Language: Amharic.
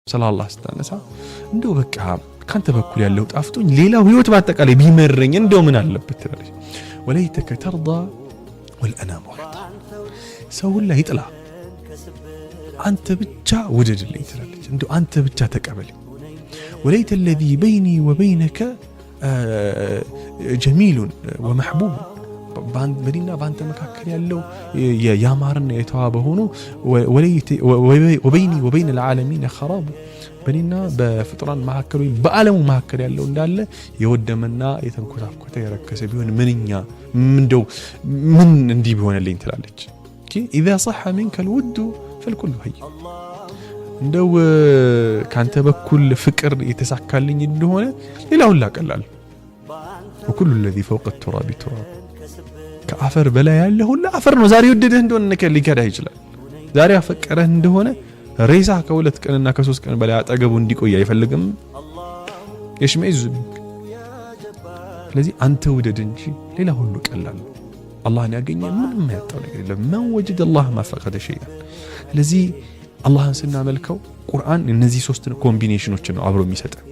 ሰለላሁ ዐለይሂ እንደው በቃ ካንተ በኩል ያለው ጣፍጦኝ ሌላው ህይወት ባጠቃላይ ቢመረኝ እንደው ምን አለበት ትላለች። ወለይተከ ተርዳ ወልአናሙ ወህዳ ሰው ላይ ይጥላ አንተ ብቻ ውደድልኝ ትላለች። እንደው አንተ ብቻ ተቀበል። ወለይተ الذي بيني وبينك جميل ومحبوب በዲና ባንተ መካከል ያለው ያማርና የተዋበ ሆኖ ወበይኒ ወበይን العالمين خراب በዲና በፍጥራን መካከል ወይ በዓለሙ መካከል ያለው እንዳለ የወደመና የተንኮታኮተ የረከሰ ቢሆን ምንኛ እንደው ምን እንዲህ ቢሆንልኝ ትላለች። اذا صح منك الود فالكل هي እንደው ካንተ በኩል ፍቅር የተሳካልኝ እንደሆነ ሌላው ላቀላል وكل الذي فوق التراب تراب ከአፈር በላይ ያለ ሁሉ አፈር ነው። ዛሬ ወደደህ እንደሆነ ሊከዳህ ይችላል። ዛሬ አፈቀረህ እንደሆነ ሬሳ ከሁለት ቀንና ከሶስት ቀን በላይ አጠገቡ እንዲቆይ አይፈልግም። يشمئز ስለዚህ አንተ ውደድ እንጂ ሌላ ሁሉ ቀላል ነው። አላህን ያገኘ ምንም ያጣው ነገር የለም። ማን ወጀደ الله ما فقد شيئا። ስለዚህ አላህን ስናመልከው ቁርአን እነዚህ ሶስት ኮምቢኔሽኖችን ነው አብሮ የሚሰጠን።